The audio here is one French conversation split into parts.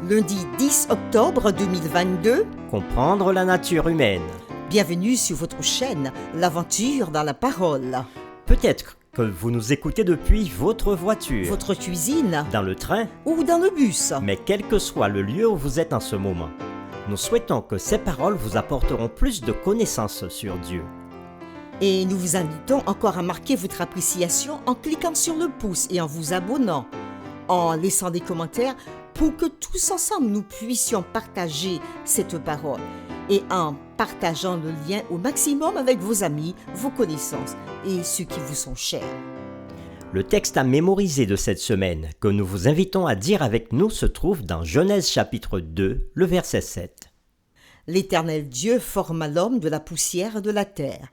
lundi 10 octobre 2022. Comprendre la nature humaine. Bienvenue sur votre chaîne, l'aventure dans la parole. Peut-être que vous nous écoutez depuis votre voiture, Votre cuisine dans le train, ou dans le bus. mais quel que soit le lieu où vous êtes en ce moment, nous souhaitons que ces paroles vous apporteront plus de connaissances sur Dieu. Et nous vous invitons encore à marquer votre appréciation en cliquant sur le pouce et en vous abonnant, en laissant des commentaires pour que tous ensemble nous puissions partager cette parole et en partageant le lien au maximum avec vos amis, vos connaissances et ceux qui vous sont chers. Le texte à mémoriser de cette semaine que nous vous invitons à dire avec nous se trouve dans Genèse chapitre 2, le verset 7. L'Éternel Dieu forma l'homme de la poussière de la terre.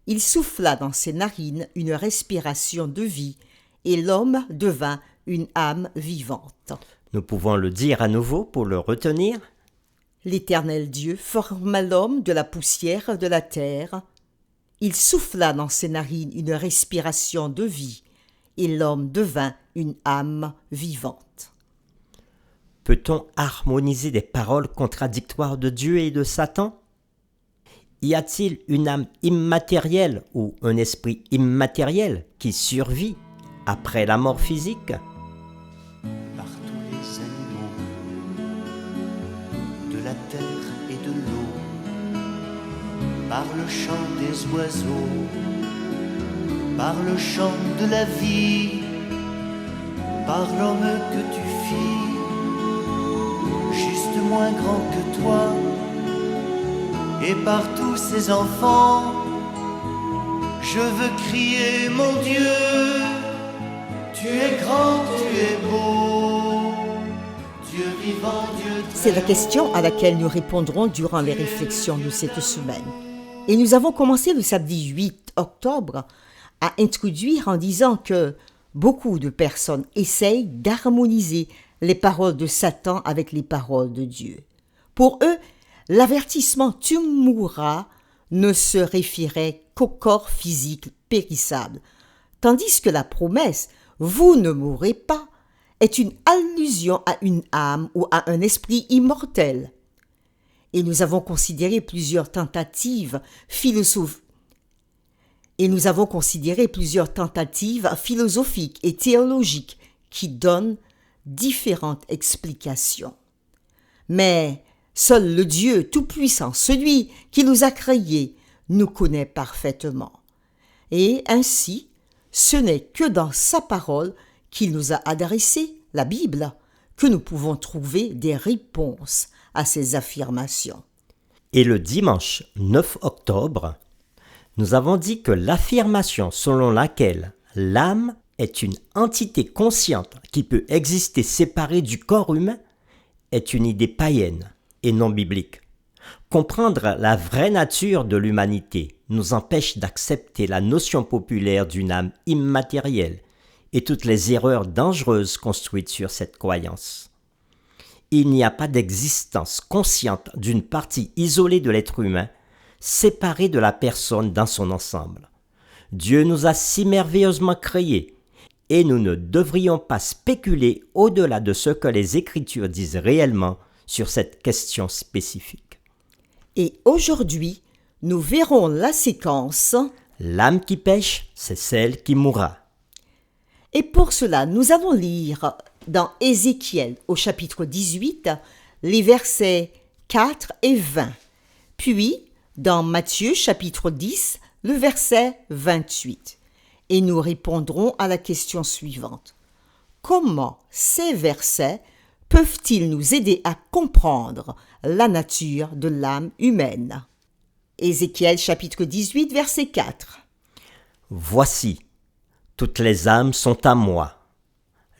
Il souffla dans ses narines une respiration de vie, et l'homme devint une âme vivante. Nous pouvons le dire à nouveau pour le retenir. L'Éternel Dieu forma l'homme de la poussière de la terre. Il souffla dans ses narines une respiration de vie, et l'homme devint une âme vivante. Peut-on harmoniser des paroles contradictoires de Dieu et de Satan ? Y a-t-il une âme immatérielle ou un esprit immatériel qui survit après la mort physique ? Par tous les animaux de la terre et de l'eau, par le chant des oiseaux, par le chant de la vie, par l'homme que tu fis, juste moins grand que toi, et par tous ces enfants, je veux crier mon Dieu, tu es grand, tu es beau, Dieu vivant, Dieu très C'est la question à laquelle nous répondrons durant les réflexions de cette semaine. Et nous avons commencé le samedi 8 octobre à introduire en disant que beaucoup de personnes essayent d'harmoniser les paroles de Satan avec les paroles de Dieu. Pour eux, l'avertissement « tu mourras » ne se référait qu'au corps physique périssable, tandis que la promesse « vous ne mourrez pas » est une allusion à une âme ou à un esprit immortel. Et nous avons considéré plusieurs tentatives philosophiques et théologiques qui donnent différentes explications. Mais seul le Dieu Tout-Puissant, celui qui nous a créés, nous connaît parfaitement. Et ainsi, ce n'est que dans sa parole qu'il nous a adressé, la Bible, que nous pouvons trouver des réponses à ces affirmations. Et le dimanche 9 octobre, nous avons dit que l'affirmation selon laquelle l'âme est une entité consciente qui peut exister séparée du corps humain est une idée païenne et non biblique. Comprendre la vraie nature de l'humanité nous empêche d'accepter la notion populaire d'une âme immatérielle et toutes les erreurs dangereuses construites sur cette croyance. Il n'y a pas d'existence consciente d'une partie isolée de l'être humain, séparée de la personne dans son ensemble. Dieu nous a si merveilleusement créés et nous ne devrions pas spéculer au-delà de ce que les Écritures disent réellement sur cette question spécifique. Et aujourd'hui, nous verrons la séquence. L'âme qui pêche, c'est celle qui mourra. Et pour cela, nous allons lire dans Ézéchiel au chapitre 18, les versets 4 et 20. Puis, dans Matthieu chapitre 10, le verset 28. Et nous répondrons à la question suivante. Comment ces versets peuvent-ils nous aider à comprendre la nature de l'âme humaine? Ézéchiel chapitre 18, verset 4. Voici, toutes les âmes sont à moi,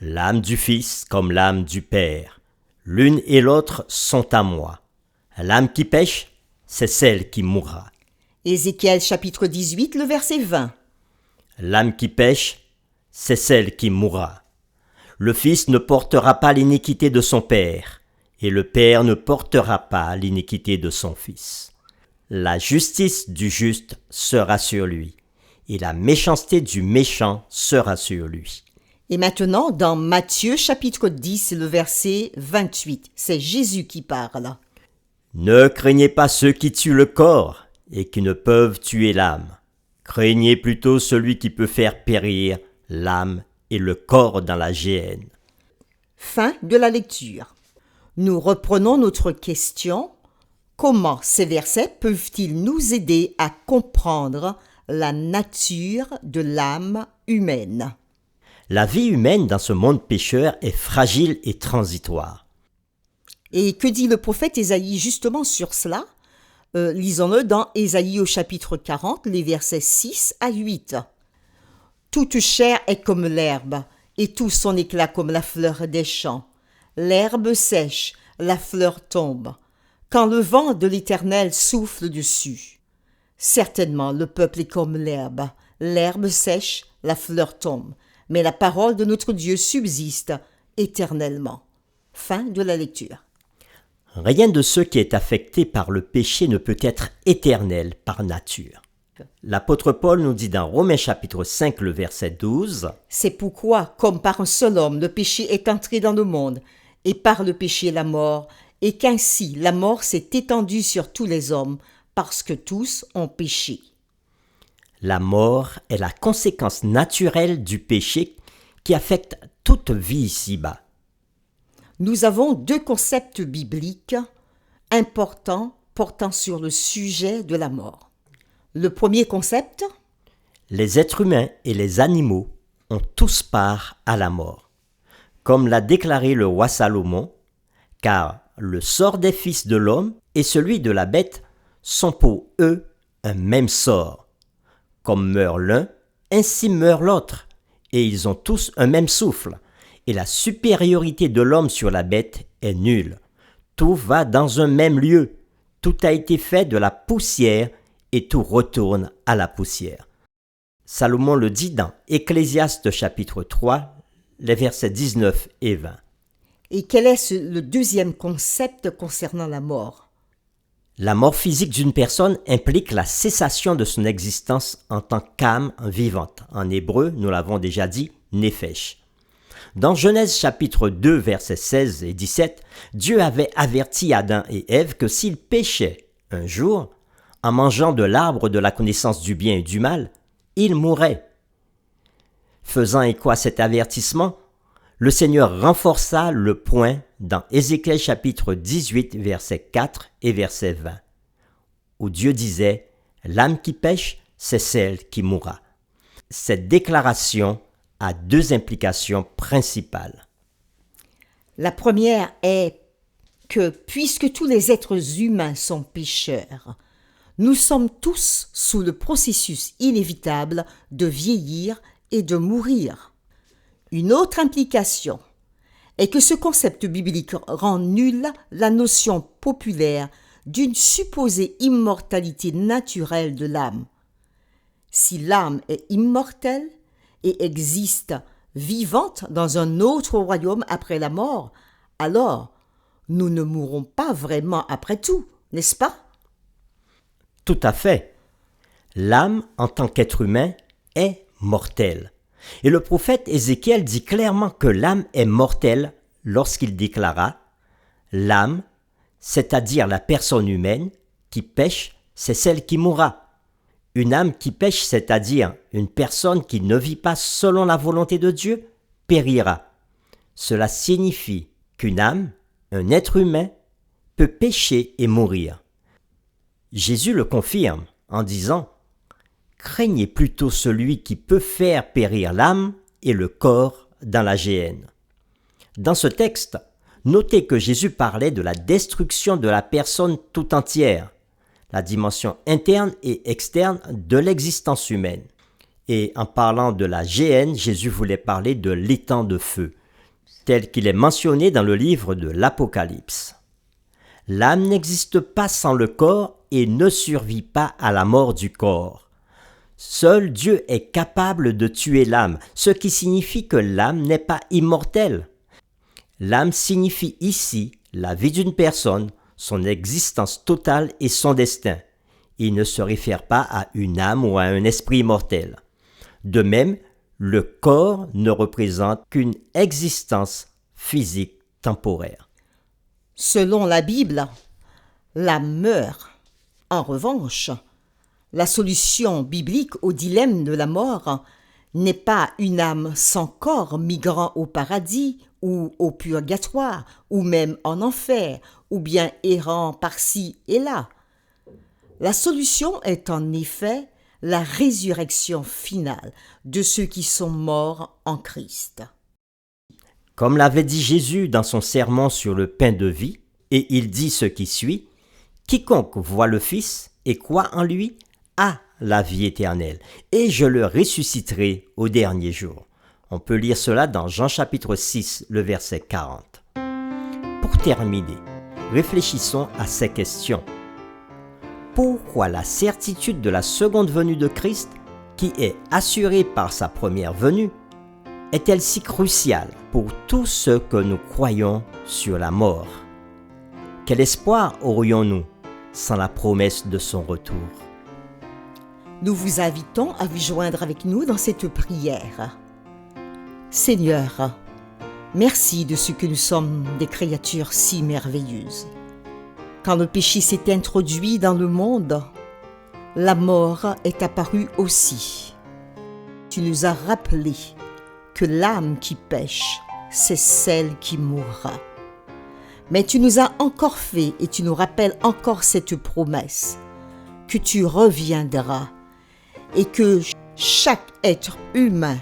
l'âme du Fils comme l'âme du Père. L'une et l'autre sont à moi. L'âme qui pêche, c'est celle qui mourra. Ézéchiel chapitre 18, le verset 20. L'âme qui pêche, c'est celle qui mourra. Le Fils ne portera pas l'iniquité de son Père, et le Père ne portera pas l'iniquité de son Fils. La justice du juste sera sur lui, et la méchanceté du méchant sera sur lui. Et maintenant, dans Matthieu chapitre 10, le verset 28, c'est Jésus qui parle. Ne craignez pas ceux qui tuent le corps et qui ne peuvent tuer l'âme. Craignez plutôt celui qui peut faire périr l'âme et le corps dans la géhenne. Fin de la lecture. Nous reprenons notre question. Comment ces versets peuvent-ils nous aider à comprendre la nature de l'âme humaine? La vie humaine dans ce monde pécheur est fragile et transitoire. Et que dit le prophète Ésaïe justement sur cela? Lisons-le dans Ésaïe au chapitre 40, les versets 6 à 8. « Toute chair est comme l'herbe, et tout son éclat comme la fleur des champs. L'herbe sèche, la fleur tombe, quand le vent de l'Éternel souffle dessus. Certainement, le peuple est comme l'herbe sèche, la fleur tombe, mais la parole de notre Dieu subsiste éternellement. » Fin de la lecture. Rien de ce qui est affecté par le péché ne peut être éternel par nature. L'apôtre Paul nous dit dans Romains chapitre 5, le verset 12, « C'est pourquoi, comme par un seul homme, le péché est entré dans le monde, et par le péché la mort, et qu'ainsi la mort s'est étendue sur tous les hommes, parce que tous ont péché. » La mort est la conséquence naturelle du péché qui affecte toute vie ici-bas. Nous avons deux concepts bibliques importants portant sur le sujet de la mort. Le premier concept, les êtres humains et les animaux ont tous part à la mort. Comme l'a déclaré le roi Salomon, car le sort des fils de l'homme et celui de la bête sont pour eux un même sort. Comme meurt l'un, ainsi meurt l'autre, et ils ont tous un même souffle. Et la supériorité de l'homme sur la bête est nulle. Tout va dans un même lieu. Tout a été fait de la poussière et tout retourne à la poussière. Salomon le dit dans Ecclésiaste chapitre 3, les versets 19 et 20. Et quel est le deuxième concept concernant la mort? La mort physique d'une personne implique la cessation de son existence en tant qu'âme vivante. En hébreu, nous l'avons déjà dit, nefesh. Dans Genèse chapitre 2, versets 16 et 17, Dieu avait averti Adam et Ève que s'ils péchaient un jour, en mangeant de l'arbre de la connaissance du bien et du mal, ils mourraient. Faisant écho à cet avertissement, le Seigneur renforça le point dans Ézéchiel chapitre 18, versets 4 et verset 20, où Dieu disait « L'âme qui pêche, c'est celle qui mourra ». Cette déclaration a deux implications principales. La première est que, puisque tous les êtres humains sont pécheurs, nous sommes tous sous le processus inévitable de vieillir et de mourir. Une autre implication est que ce concept biblique rend nulle la notion populaire d'une supposée immortalité naturelle de l'âme. Si l'âme est immortelle et existe vivante dans un autre royaume après la mort, alors nous ne mourrons pas vraiment après tout, n'est-ce pas? Tout à fait. L'âme, en tant qu'être humain, est mortelle. Et le prophète Ézéchiel dit clairement que l'âme est mortelle lorsqu'il déclara « L'âme, c'est-à-dire la personne humaine, qui pêche, c'est celle qui mourra. » Une âme qui pêche, c'est-à-dire une personne qui ne vit pas selon la volonté de Dieu, périra. Cela signifie qu'une âme, un être humain, peut pécher et mourir. Jésus le confirme en disant « Craignez plutôt celui qui peut faire périr l'âme et le corps dans la géhenne. » Dans ce texte, notez que Jésus parlait de la destruction de la personne tout entière, la dimension interne et externe de l'existence humaine. Et en parlant de la géhenne, Jésus voulait parler de l'étang de feu, tel qu'il est mentionné dans le livre de l'Apocalypse. L'âme n'existe pas sans le corps et ne survit pas à la mort du corps. Seul Dieu est capable de tuer l'âme, ce qui signifie que l'âme n'est pas immortelle. L'âme signifie ici la vie d'une personne, son existence totale et son destin. Il ne se réfère pas à une âme ou à un esprit immortel. De même, le corps ne représente qu'une existence physique temporaire. Selon la Bible, l'âme meurt. En revanche, la solution biblique au dilemme de la mort n'est pas une âme sans corps migrant au paradis ou au purgatoire ou même en enfer ou bien errant par-ci et là. La solution est en effet la résurrection finale de ceux qui sont morts en Christ. Comme l'avait dit Jésus dans son sermon sur le pain de vie, et il dit ce qui suit, « Quiconque voit le Fils et croit en lui a la vie éternelle, et je le ressusciterai au dernier jour. » On peut lire cela dans Jean chapitre 6, le verset 40. Pour terminer, réfléchissons à ces questions. Pourquoi la certitude de la seconde venue de Christ, qui est assurée par sa première venue, est-elle si cruciale pour tous ceux que nous croyons sur la mort? Quel espoir aurions-nous sans la promesse de son retour? Nous vous invitons à vous joindre avec nous dans cette prière. Seigneur, merci de ce que nous sommes des créatures si merveilleuses. Quand le péché s'est introduit dans le monde, la mort est apparue aussi. Tu nous as rappelé que l'âme qui pêche, c'est celle qui mourra. Mais tu nous as encore fait et tu nous rappelles encore cette promesse, que tu reviendras et que chaque être humain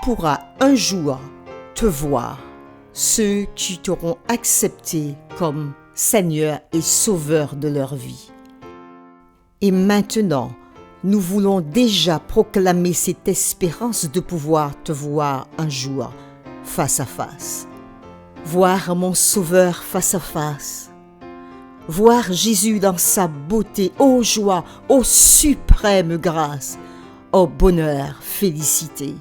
pourra un jour te voir, ceux qui t'auront accepté comme Seigneur et Sauveur de leur vie. Et maintenant, nous voulons déjà proclamer cette espérance de pouvoir te voir un jour face à face. Voir mon Sauveur face à face. Voir Jésus dans sa beauté, ô joie, ô suprême grâce, ô bonheur, félicité.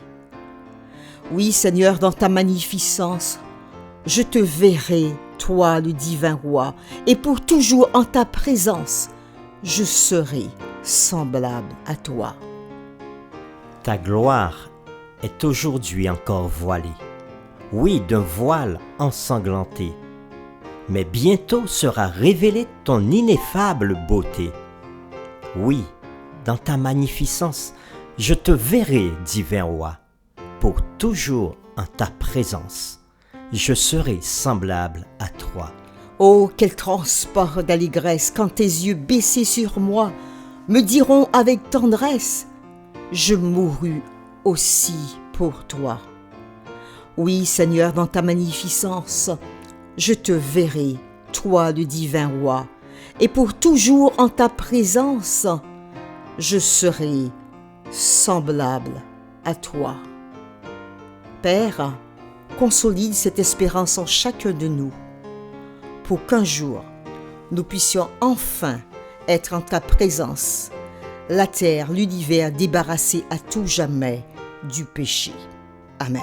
Oui, Seigneur, dans ta magnificence, je te verrai, toi le divin roi, et pour toujours en ta présence, je serai semblable à toi. Ta gloire est aujourd'hui encore voilée, oui, d'un voile ensanglanté, mais bientôt sera révélée ton ineffable beauté. Oui, dans ta magnificence, je te verrai, divin roi, pour toujours en ta présence. Je serai semblable à toi. Oh, quel transport d'allégresse quand tes yeux baissés sur moi me diront avec tendresse, je mourus aussi pour toi. Oui, Seigneur, dans ta magnificence, je te verrai, toi le divin roi, et pour toujours en ta présence, je serai semblable à toi. Père, consolide cette espérance en chacun de nous, pour qu'un jour, nous puissions enfin être en ta présence, la terre, l'univers débarrassés à tout jamais du péché. Amen.